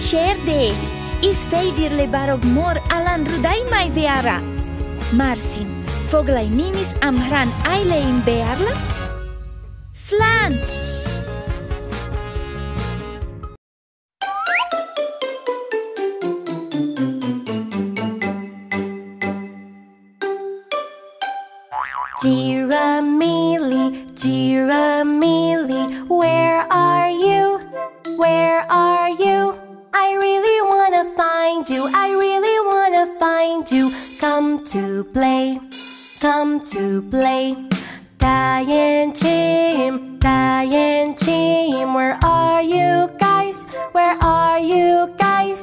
sierde. Is féidir le barróg mór Alan rudaimai deara. Marsin, Foghlaim is Amhráin ailein bhealach. Slán! Giramille, Giramille, where are you? Where are you? I really wanna find you, I really wanna find you. Come to play, come to play. Giramille, Giramille, where are you guys? Where are you guys?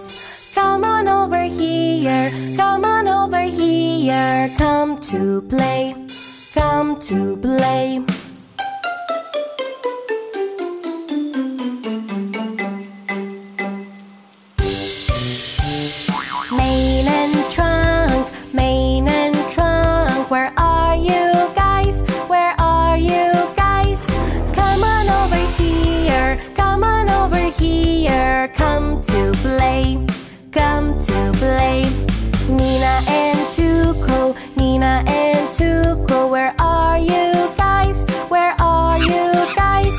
Come on over here, come on over here. Come to play, come to play. Mane and trunk, where are you guys? Where are you guys? Come on over here, come on over here. Come to play, come to play. Nina and Tuco, Nina and Tuco, where are you guys? Where are you guys?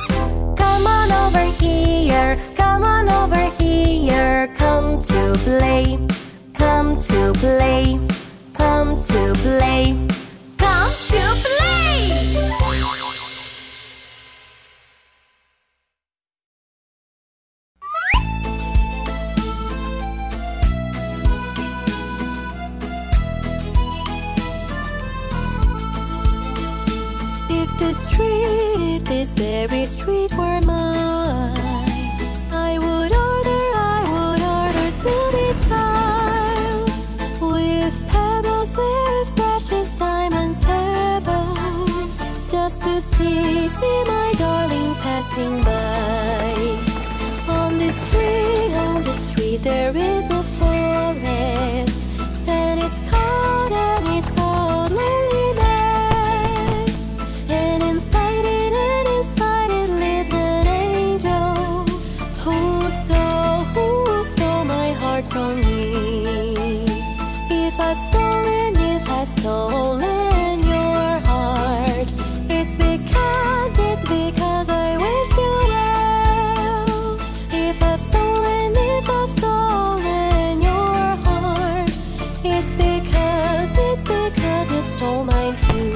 Come on over here, come on over here. Come to play, come to play, come to play, come to play. If this very street were mine, I would order to be tiled with pebbles, with precious diamond pebbles, just to see my darling passing by. On this street there is a forest, and it's called loneliness. And inside it lives an angel who stole my heart from me. If I've stolen your heart, it's because I wish you well. If I've stolen your heart, it's because you stole mine too.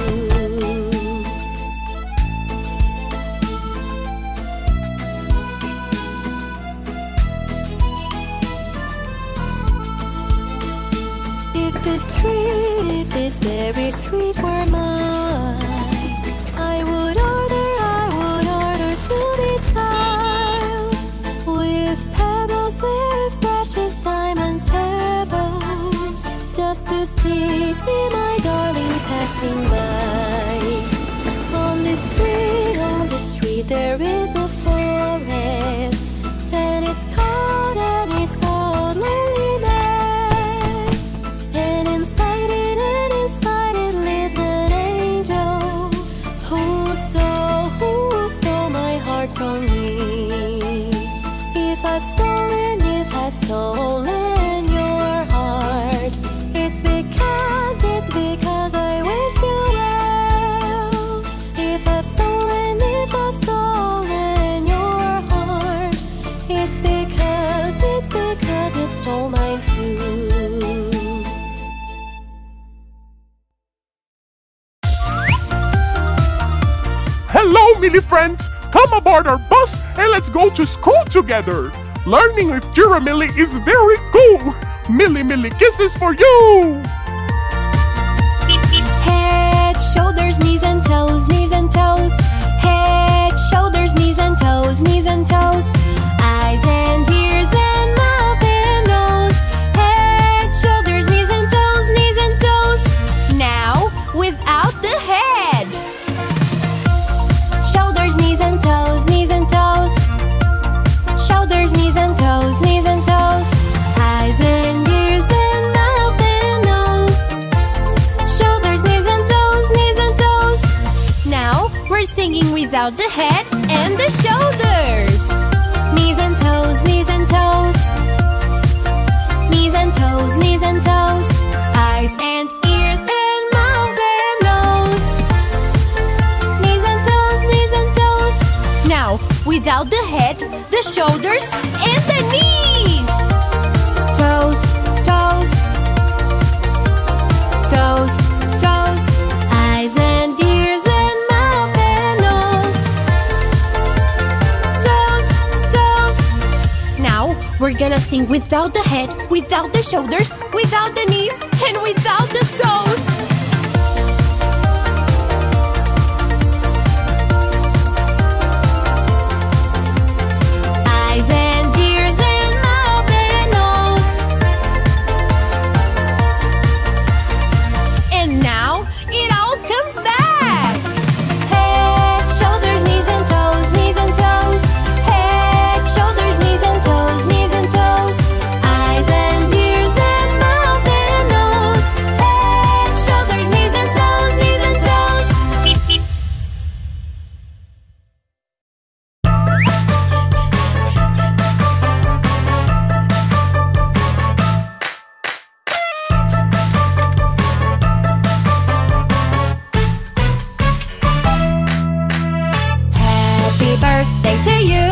If this very street were mine, I would order to be tiled with pebbles, with precious diamond pebbles, just to see my darling passing by. On this street there is a forest, and it's called loneliness. And inside it lives an angel who stole my heart from me. If I've stolen your heart, it's because I wish you well. If I've stolen your heart, it's because you stole mine too. Hello, Millie friends! Come aboard our bus and let's go to school together! Learning with Giramille is very cool! Millie kisses for you! Head, shoulders, knees and toes, knees and toes. Head, shoulders, knees and toes, knees and toes. Eyes and ears and mouth and nose. Head, shoulders, knees and toes, knees and toes. Now, without the head. Shoulders, knees and toes, knees and toes. Shoulders, knees and toes, knees and toes. Eyes and ears and mouth and nose. Shoulders, knees and toes, knees and toes. Now we're singing without the head and the shoulders. Knees and toes, knees and toes. and toes, knees and toes, eyes and ears and mouth and nose. Knees and toes, knees and toes. Now, without the head, the shoulders, and the knees. Toes, toes, toes, toes, eyes and ears and mouth and nose. Toes, toes. Now, we're gonna sing without the head, without the shoulders, without the knees, and without the toes. Eyes and ears and mouth and nose. And now it all comes back. Head, shoulders, knees and toes, knees and toes. Head, shoulders, knees and toes, knees and toes. Eyes and ears and mouth and nose. Head, shoulders, knees and toes, knees and toes. Happy birthday to you.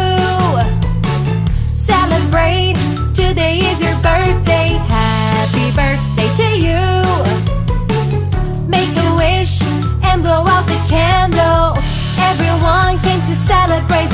Celebrate, today is your birthday. Happy birthday to you. Make a wish and blow out the candle. Everyone came to celebrate